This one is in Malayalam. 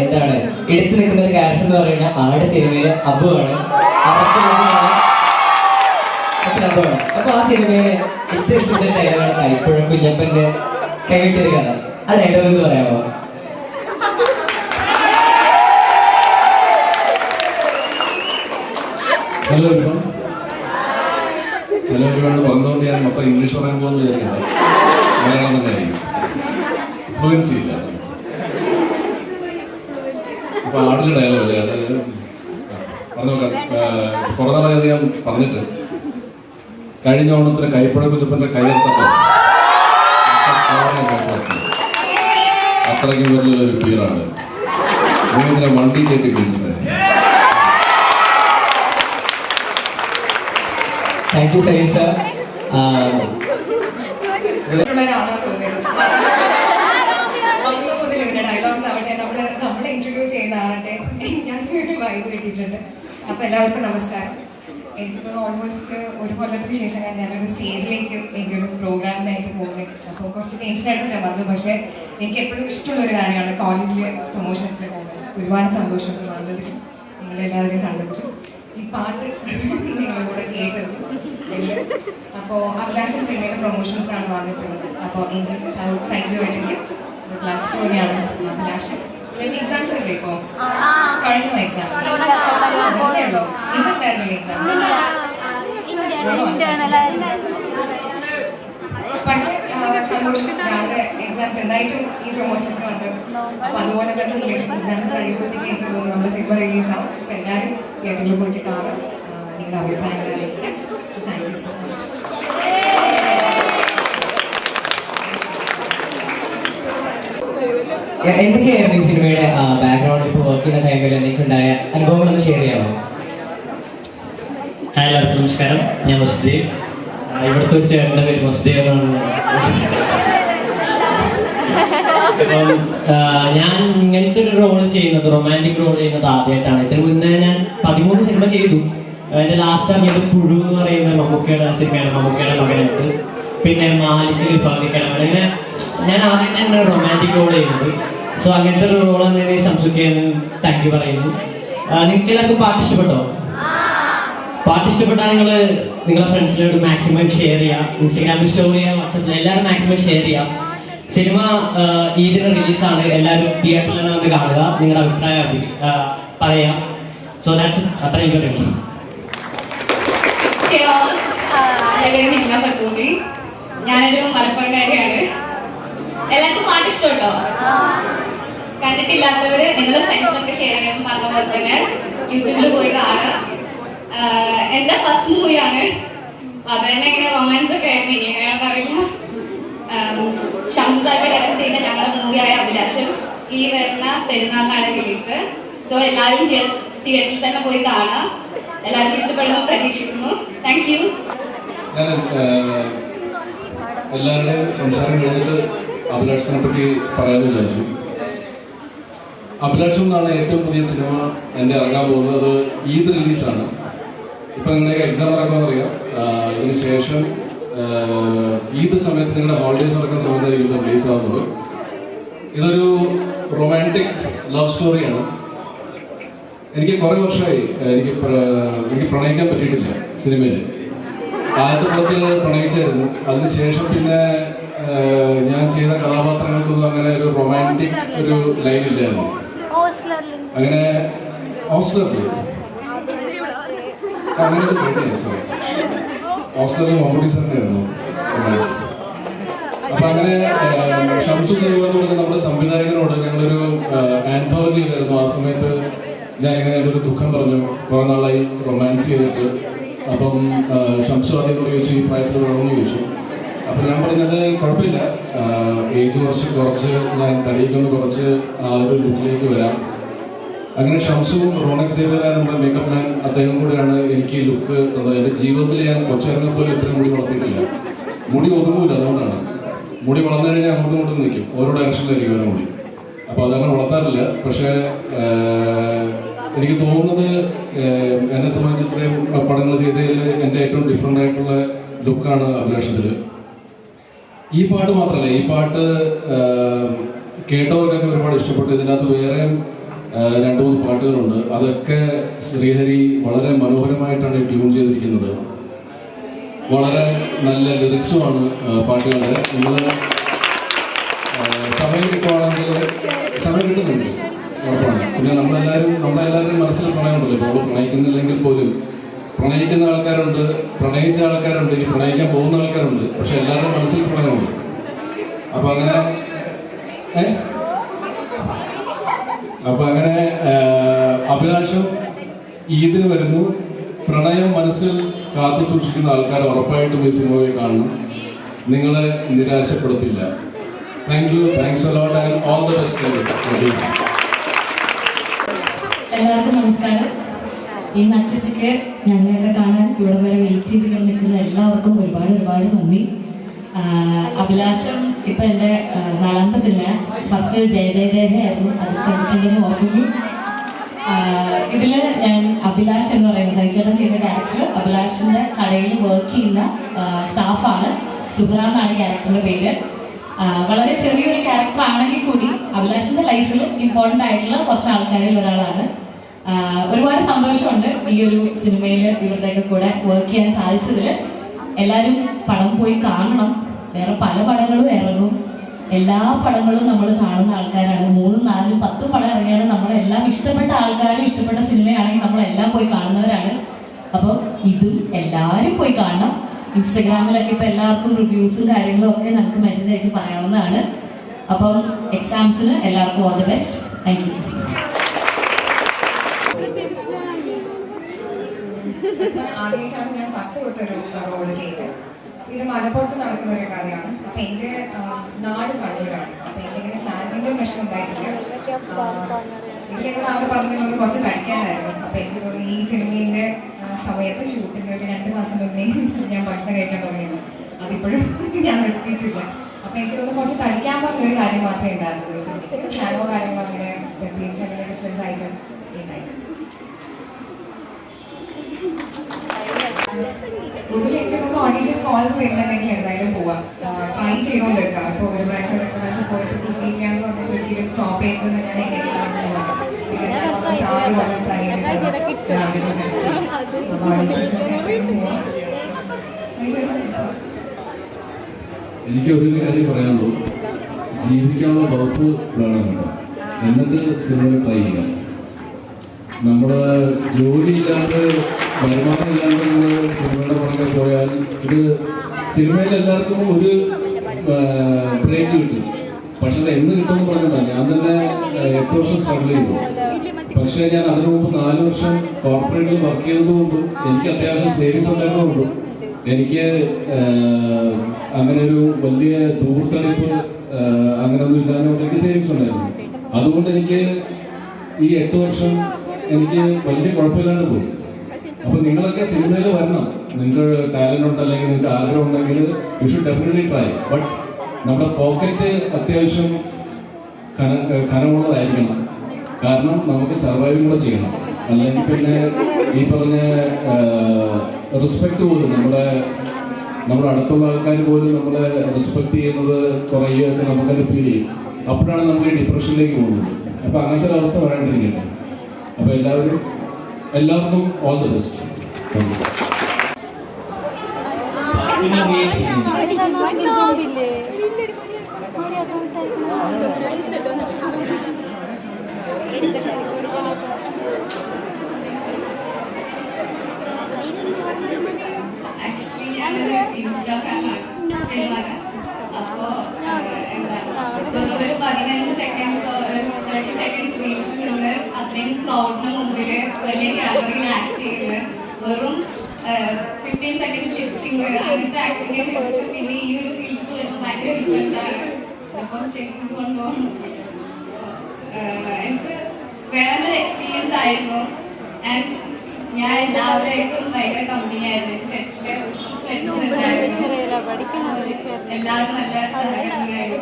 എന്താണ് എടുത്തു നിൽക്കുന്ന ഒരു ക്യാരക്ടർ എന്ന് പറയുന്ന ആടെ സിനിമയിലെ അബുവാണ്. അപ്പൊ ആ സിനിമയിലെ ഏറ്റവും ഇഷ്ടപ്പെട്ട ഡയലോഗാണ് കൈപ്പുഴ കുഞ്ഞപ്പന്റെ കൈവിട്ടൊരു കഥ. ആ ഡയലോഗ് എന്ന് പറയാമോ? ഹലോ ഒരുപാട് പറഞ്ഞതുകൊണ്ട് ഞാൻ മൊത്തം ഇംഗ്ലീഷ് പറയാൻ പോകുന്നത് വിചാരിക്കുന്നത് മലയാളം തന്നെ ആയിരിക്കും. ഫ്ലുവൻസി ഇല്ല. അപ്പൊ ആടിലെ ഡയലോഗ് അല്ലേ അത് പറഞ്ഞു നോക്കാം. കുറെ നാളായത് ഞാൻ പറഞ്ഞിട്ട് കഴിഞ്ഞ ഓണത്തിന് കൈപ്പുഴ കുഞ്ഞപ്പന്റെ കയ്യെത്തപ്പോ അത്രയ്ക്കും വലിയൊരു പീറാണ്. ഇതിനെ വണ്ടി കയറ്റി പിടിച്ചത്. Thank you Saleem sir. Dialogues ആവട്ടെ, നമ്മളെ ഇൻട്രൊഡ്യൂസ് ചെയ്യുന്ന ആവട്ടെ, ഞങ്ങൾക്ക് ഒരു വൈബ് കിട്ടിയിട്ടുണ്ട്. അപ്പൊ എല്ലാവർക്കും നമസ്കാരം. എനിക്ക് ഓൾമോസ്റ്റ് ഒരു കൊല്ലത്തിന് ശേഷം ഞാനൊരു സ്റ്റേജിലേക്ക് എനിക്കൊരു പ്രോഗ്രാമിനായിട്ട് പോകുന്നത്. അപ്പോൾ കുറച്ച് ടെൻഷനായിട്ട് ഞാൻ വന്നു. പക്ഷേ എനിക്ക് എപ്പോഴും ഇഷ്ടമുള്ളൊരു കാര്യമാണ് കോളേജിലെ പ്രൊമോഷൻസിൽ പോകുന്നത്. ഒരുപാട് സന്തോഷമുണ്ട് വന്നതിലും നിങ്ങളെല്ലാവരും കണ്ടതിലും ഈ പാട്ട് നിങ്ങളുടെ കേട്ടത്. അപ്പോൾ അഭിലാഷൻ സിനിമയുടെ പ്രൊമോഷൻസാണ് വന്നിട്ടുള്ളത്. അപ്പോൾ എനിക്ക് സൈജുവായിട്ടെങ്കിൽ ക്ലാസ് സ്റ്റോറിയാണ് അഭിലാഷൻ. നിങ്ങൾക്ക് എക്സാംസ് അല്ലേ ഇപ്പോൾ? കഴിഞ്ഞ എക്സാംസ് ഉള്ളൂ. ഇന്നുണ്ടായിരുന്നില്ല എക്സാംസ്. പക്ഷെ സന്തോഷം, രാവിലെ എക്സാംസ് എന്തായിട്ടും ഈ പ്രൊമോഷൻസ് ഉണ്ട്. അപ്പൊ അതുപോലെ തന്നെ എക്സാംസ് കഴിയുമ്പോഴത്തേക്ക് എനിക്ക് തോന്നുന്നു നമ്മുടെ സിനിമ റിലീസാവും. അപ്പൊ എല്ലാവരും തിയേറ്ററിൽ പോയിട്ട് കാണാം. നിങ്ങളുടെ അഭിപ്രായങ്ങൾ അറിയിക്കാം. Thank you so much. എന്തൊക്കെയായിരുന്നു ഈ സിനിമയുടെ ബാക്ക്ഗ്രൗണ്ടിൽ ഇപ്പോൾ വർക്ക് ചെയ്യുന്ന ടൈമിൽ എനിക്കുണ്ടായ അനുഭവങ്ങളൊന്ന് ഷെയർ ചെയ്യാമോ? ഹായ്, എല്ലാവർക്കും നമസ്കാരം. ഞാൻ വസുദേവ്. ഇവിടുത്തെ ഒരു ചേട്ടൻ്റെ പേര് വസുദേവ് എന്നാണ്. ഞാൻ ഇങ്ങനത്തെ ഒരു റോൾ ചെയ്യുന്നത്, റൊമാൻറ്റിക് റോൾ ചെയ്യുന്നത് ആദ്യമായിട്ടാണ്. ഇതിന് മുന്നേ ഞാൻ 13 സിനിമ ചെയ്തു. എൻ്റെ ലാസ്റ്റ് ഇറങ്ങിയത് പുഴു എന്ന് പറയുന്ന മമ്മൂക്കയുടെ സിനിമയാണ്, മമ്മൂക്കയുടെ മകനായിട്ട്. പിന്നെ മാലിക് റിഫാദിക്കലാണ്. അങ്ങനെ ഞാൻ ആദ്യം തന്നെ റൊമാൻറ്റിക് റോൾ ചെയ്യുന്നത്. സോ അങ്ങനത്തെ ഒരു റോൾ തന്നെ സംസുഖിക്കാൻ താങ്ക് യു പറയുന്നു. നിങ്ങൾക്ക് എല്ലാവർക്കും പാട്ട് ഇഷ്ടപ്പെട്ടോ? പാട്ട് ഇഷ്ടപ്പെട്ടാൽ നിങ്ങളുടെ ഫ്രണ്ട്സിനോട് മാക്സിമം ഷെയർ ചെയ്യാം. ഇൻസ്റ്റാഗ്രാമിൽ സ്റ്റോറി ചെയ്യാം, വാട്സാപ്പിൽ എല്ലാവരും മാക്സിമം ഷെയർ ചെയ്യാം. സിനിമ ഈദിന് റിലീസാണ്. എല്ലാവരും തിയേറ്ററിൽ തന്നെ വന്ന് കാണുക, നിങ്ങളുടെ അഭിപ്രായം പറയാം. സോ ദാറ്റ്സ് അത്ര എനിക്ക് പറയുന്നു. ഞാനൊരു മലപ്പുറംകാരിയാണ്. എല്ലാവർക്കും പാട്ട് ഇഷ്ടമുണ്ടോ? കണ്ടിട്ടില്ലാത്തവര് നിങ്ങളുടെ ഫ്രണ്ട്സൊക്കെ ഷെയർ ചെയ്യാൻ പറഞ്ഞ പോലെ തന്നെ യൂട്യൂബിൽ പോയി കാണുക. എന്റെ ഫസ്റ്റ് മൂവിയാണ്. അത് തന്നെ ഇങ്ങനെ റൊമാൻസ് ഒക്കെ ആയിരുന്നു. ഇനി എങ്ങനെയാണെന്ന് അറിയില്ല. ഷംസു സാഹിബ് ഡയറക്ട് ചെയ്ത ഞങ്ങളുടെ മൂവിയായ അഭിലാഷം ഈ വരുന്ന പെരുന്നാളിനാണ് റിലീസ്. സോ എല്ലാവരും തിയേറ്ററിൽ തന്നെ പോയി കാണുക. എല്ലാവർക്കും ഇഷ്ടപ്പെടുമെന്ന് പ്രതീക്ഷിക്കുന്നു. Thank you. എല്ലാവരുടെയും സംസാരം കഴിഞ്ഞിട്ട് അഭിലാഷത്തിനെ പറ്റി പറയാമെന്ന് വിചാരിച്ചു. അഭിലാഷം എന്നാണ് ഏറ്റവും പുതിയ സിനിമ എൻ്റെ ഇറങ്ങാൻ പോകുന്നത്. അത് ഈദ് റിലീസാണ്. ഇപ്പം നിങ്ങളുടെ എക്സാം നടക്കുമെന്ന് അറിയാം. ഇതിന് ശേഷം ഈദ് സമയത്ത് നിങ്ങളുടെ ഹോളിഡേയ്സ് നടക്കുന്ന സമയത്തായിരിക്കും ഇത് റിലീസ് ആവുന്നത്. ഇതൊരു റൊമാൻറ്റിക് ലവ് സ്റ്റോറിയാണ്. എനിക്ക് കുറേ വർഷമായി എനിക്ക് പ്രണയിക്കാൻ പറ്റിയിട്ടില്ല സിനിമയിൽ. ആദ്യത്തെ പടത്തിൽ പ്രണയിച്ചായിരുന്നു. അതിനുശേഷം പിന്നെ ഞാൻ ചെയ്ത കഥാപാത്രങ്ങൾക്കൊന്നും അങ്ങനെ ഒരു റൊമാൻറ്റിക് ഒരു ലൈൻ ഇല്ലായിരുന്നു. അങ്ങനെ ഓസ്ലറിൽ മമ്മൂട്ടി സാറിനായിരുന്നു. അപ്പൊ അങ്ങനെ ഷംസു ചെയ്യുന്നതോടെ നമ്മുടെ സംവിധായകനോട് ഞങ്ങളൊരു ആന്തോളജി ചെയ്തായിരുന്നു. ആ സമയത്ത് ഞാൻ ഇങ്ങനെ ഒരു ദുഃഖം പറഞ്ഞു, കുറെ നാളായി റൊമാൻസ് ചെയ്തിട്ട്. അപ്പം ഷംസു ആദ്യം ചോദിച്ചു ഈ പ്രായത്തിൽ വേണമെന്ന് ചോദിച്ചു. അപ്പം ഞാൻ പറഞ്ഞത് കുഴപ്പമില്ല, ഏജ് കുറച്ച് ഞാൻ തടിയിക്കൊന്ന് കുറച്ച് ആ ഒരു ലുക്കിലേക്ക് വരാം. അങ്ങനെ ഷംസുവും റോണക്സ് ചെയ്തവരായ നമ്മുടെ മേക്കപ്പ് മാൻ അദ്ദേഹം കൂടെയാണ് എനിക്ക് ഈ ലുക്ക് തന്നത്. എൻ്റെ ജീവിതത്തിൽ ഞാൻ കൊച്ചിറങ്ങി പോലും ഇത്രയും മുടി വളർത്തിയിട്ടില്ല. മുടി ഒതുങ്ങൂല, അതുകൊണ്ടാണ്. മുടി വളർന്നു കഴിഞ്ഞാൽ അങ്ങോട്ടും ഇങ്ങോട്ടും നിൽക്കും, ഓരോ ഡയറക്ഷനിലായിരിക്കും ഓരോ മുടി. അപ്പോൾ അതങ്ങനെ വളർത്താറില്ല. പക്ഷേ എനിക്ക് തോന്നുന്നത് എന്നെ സംബന്ധിച്ച് ഇത്രയും പടങ്ങൾ ചെയ്തതിൽ എൻ്റെ ഏറ്റവും ഡിഫറെൻ്റ് ആയിട്ടുള്ള ലുക്കാണ് അഭിലാഷത്തിൽ. ഈ പാട്ട് മാത്രമല്ല, ഈ പാട്ട് കേട്ടവർക്കൊക്കെ ഒരുപാട് ഇഷ്ടപ്പെട്ടു. ഇതിനകത്ത് വേറെയും 2-3 പാട്ടുകളുണ്ട്. അതൊക്കെ ശ്രീഹരി വളരെ മനോഹരമായിട്ടാണ് ട്യൂൺ ചെയ്തിരിക്കുന്നത്. വളരെ നല്ല ലിറിക്സുമാണ് പാട്ടുകളുടെ. നിങ്ങൾ സമയം കിട്ടുവാണെങ്കിൽ സമയം കിട്ടുന്നുണ്ട് ഉറപ്പാണ്. പിന്നെ നമ്മളെല്ലാവരും മനസ്സിൽ പ്രണയമുണ്ടല്ലോ. ഇപ്പോൾ പ്രണയിക്കുന്നില്ലെങ്കിൽ പോലും പ്രണയിക്കുന്ന ആൾക്കാരുണ്ട്, പ്രണയിച്ച ആൾക്കാരുണ്ട്, ഇനി പ്രണയിക്കാൻ പോകുന്ന ആൾക്കാരുണ്ട്. പക്ഷെ എല്ലാവരുടെയും മനസ്സിൽ പ്രണയമുണ്ട്. അപ്പൊ അങ്ങനെ അഭിലാഷം ഈദിന് വരുന്നു. പ്രണയം മനസ്സിൽ കാത്തു സൂക്ഷിക്കുന്ന ആൾക്കാർ ഉറപ്പായിട്ടും ഈ സിനിമയെ കാണണം. നിങ്ങളെ നിരാശപ്പെടുത്തില്ല. Thank you, thanks a lot and all the best. എല്ലാവർക്കും നമസ്കാരം. ഈ നട്ടുച്ചയ്ക്ക് ഞങ്ങളെ കാണാൻ ഇവിടെ വരെ വെയിറ്റ് ചെയ്ത് നിൽക്കുന്ന എല്ലാവർക്കും ഒരുപാട് നന്ദി. അഭിലാഷം ഇപ്പൊ എൻ്റെ 4ാമത്തെ സിനിമ. ഫസ്റ്റ് ജയ ജയ ജയ ഹേ ആയിരുന്നു, അത് കണ്ടിട്ടുണ്ടെന്ന് ഓർക്കുന്നു. ഇതില് ഞാൻ അഭിലാഷ് എന്ന് പറയുന്ന സൈചേട്ടൻ ചെയ്യുന്ന ക്യാരക്ടർ അഭിലാഷിന്റെ കടയിൽ വർക്ക് ചെയ്യുന്ന സ്റ്റാഫാണ്. സുഹ്റ എന്നാണ് ക്യാരക്ടറിന്റെ പേര്. വളരെ ചെറിയൊരു ക്യാരക്ടർ ആണെങ്കിൽ കൂടി അഭിലാഷിന്റെ ലൈഫിൽ ഇമ്പോർട്ടൻ്റ് ആയിട്ടുള്ള കുറച്ച് ആൾക്കാരിൽ ഒരാളാണ്. ഒരുപാട് സന്തോഷമുണ്ട് ഈ ഒരു സിനിമയിൽ ഇവരുടെയൊക്കെ കൂടെ വർക്ക് ചെയ്യാൻ സാധിച്ചതിൽ. എല്ലാവരും പടം പോയി കാണണം. വേറെ പല പടങ്ങളും ഇറങ്ങും. എല്ലാ പടങ്ങളും നമ്മൾ കാണുന്ന ആൾക്കാരാണ്. 3, 4, 10 പടം ഇറങ്ങിയാലും നമ്മളെല്ലാം ഇഷ്ടപ്പെട്ട ആൾക്കാരും ഇഷ്ടപ്പെട്ട സിനിമയാണെങ്കിൽ നമ്മളെല്ലാം പോയി കാണുന്നവരാണ്. അപ്പോൾ ഇതും എല്ലാവരും പോയി കാണണം. ഇൻസ്റ്റഗ്രാമിലൊക്കെ ഇപ്പൊ എല്ലാവർക്കും റിവ്യൂസും കാര്യങ്ങളും ഒക്കെ നമുക്ക് മെസ്സേജ് അയച്ച് പറയാവുന്നതാണ്. അപ്പം എക്സാംസിന് എല്ലാവർക്കും all the best. Thank you. ആദ്യമായിട്ടാണ് ഞാൻ 10 തൊട്ടൊരു റോള് ചെയ്തത്. ഇത് മലപ്പുറത്ത് നടക്കുന്ന ഒരു കാര്യമാണ്. അപ്പൊ എന്റെ നാട് കണ്ണൂരാണ്. അപ്പൊ എന്റെ ഇങ്ങനെ സ്റ്റാൻഡിന്റെ പ്രശ്നം ഉണ്ടായിട്ടില്ല. ഇതിലെവിടെ ആകെ പറഞ്ഞത് കുറച്ച് കഴിക്കാനായിരുന്നു. അപ്പൊ എനിക്ക് തോന്നി ഈ സിനിമയുടെ സമയത്ത് ഷൂട്ടിംഗ് ഒരു 2 മാസം മുന്നേ ഞാൻ ഭക്ഷണം കഴിക്കാൻ തുടങ്ങിയത്. അതിപ്പോഴും ഞാൻ നിർത്തിയിട്ടില്ല. അപ്പൊ എനിക്ക് തോന്നുന്നു കുറച്ച് കഴിക്കാൻ പറഞ്ഞൊരു കാര്യം മാത്രമേ ഉണ്ടായിരുന്നുള്ളൂ. സ്നാനോ കാര്യങ്ങളോ അങ്ങനെ പ്രത്യേകിച്ച് അങ്ങനെ ഡിഫറൻസ് ആയിട്ട് ഉണ്ടായിട്ടുണ്ട്. കൂടുതൽ എനിക്ക് ഓഡീഷൻ കോൾസ് വരുന്നുണ്ടെങ്കിൽ എന്തായാലും പോവാം. ട്രൈ ചെയ്തുകൊണ്ടിരിക്കാം. ഇപ്പോൾ ഒരു പ്രാവശ്യം പോയിട്ട് കുട്ടിക്കാന്ന് പറഞ്ഞിട്ട് സ്റ്റോപ്പ് ചെയ്തതെന്ന് ഞാൻ എനിക്ക് ഒരു കാര്യം പറയാനുള്ളൂ. ജീവിക്കാനുള്ള വകുപ്പ് വേണമെന്നുണ്ട്. എന്നിട്ട് സിനിമ ട്രൈ ചെയ്യാം. നമ്മുടെ ജോലിയില്ലാണ്ട് വരുമാനം ഇല്ലാണ്ട് സിനിമയുടെ പുറകെ പോയാൽ ഇത് സിനിമയിൽ എല്ലാവർക്കും ഒരു ബ്രേക്ക് കിട്ടും. പക്ഷെ അത് എന്ന് കിട്ടുമെന്ന് പറഞ്ഞില്ല. ഞാൻ തന്നെ 8 വർഷം സ്ട്രഗിൾ ചെയ്തു. പക്ഷെ ഞാൻ അതിനു മുമ്പ് 4 വർഷം കോർപ്പറേറ്റിൽ വർക്ക് ചെയ്തതുകൊണ്ടും എനിക്ക് അത്യാവശ്യം സേവിങ്സ് ഉണ്ടായിരുന്നതുകൊണ്ടും എനിക്ക് അങ്ങനെ ഒരു വലിയ ദൂർത്തടിപ്പ് അങ്ങനെയൊന്നും ഇല്ലാതുകൊണ്ട് എനിക്ക് സേവിങ്സ് ഉണ്ടായിരുന്നു. അതുകൊണ്ട് എനിക്ക് ഈ 8 വർഷം എനിക്ക് വലിയ കുഴപ്പമില്ലാണ്ട് പോയി. അപ്പൊ നിങ്ങളൊക്കെ സിനിമയിൽ വരണം. നിങ്ങൾക്ക് ടാലന്റ് ഉണ്ട്, അല്ലെങ്കിൽ നിങ്ങൾക്ക് ആഗ്രഹം ഉണ്ടെങ്കിൽ you should definitely try. But നമ്മുടെ പോക്കറ്റ് അത്യാവശ്യം കനമുള്ളതായിരിക്കണം. കാരണം നമുക്ക് സർവൈവ് കൂടെ ചെയ്യണം. അല്ലെങ്കിൽ പിന്നെ ഈ പറഞ്ഞ റെസ്പെക്ട് പോലും നമ്മുടെ അടുത്തുള്ള ആൾക്കാർ പോലും നമ്മളെ റെസ്പെക്ട് ചെയ്യുന്നത് കുറയുകയൊക്കെ നമുക്കത് ഫീൽ ചെയ്യും. അപ്പോഴാണ് നമ്മൾ ഈ ഡിപ്രഷനിലേക്ക് പോകുന്നത്. അപ്പൊ അങ്ങനത്തെ ഒരു അവസ്ഥ വരാണ്ടിരിക്കട്ടെ. അപ്പൊ എല്ലാവർക്കും ഓൾ ദി ബെസ്റ്റ്. ആക്ച്വലി ഞാനൊരു ഇൻസ്റ്റാ ഫാനാണ്. അപ്പോ ഒരു 15 സെക്കൻഡ്സോ 30 സെക്കൻഡ്സ് റീൽസിൽ നിന്ന് അത്രയും ക്രൗഡിന് മുമ്പില് വലിയ ക്യാമറയിൽ ആക്ട് ചെയ്യുന്നത്, വെറും 15 സെക്കൻഡ്സ് ലിപ്സിങ് അങ്ങനത്തെ ആക്ടിങ് ചെയ്തിട്ട് പിന്നെ ഈ ഒരു ഫീൽഡ് വരുമ്പോൾ ഭയങ്കര ഡിഫറൻസ് ആണ്. അപ്പം ഷെയ്ക്സ് കൊണ്ടുപോകണം. എനിക്ക് വേറൊരു എക്സ്പീരിയൻസ് ആയിരുന്നു. ആൻഡ് ഞാൻ എല്ലാവരായിട്ടും ഭയങ്കര കമ്പനിയായിരുന്നു. സെറ്റില് എല്ലാവരും നല്ല സഹകരണമായിരുന്നു.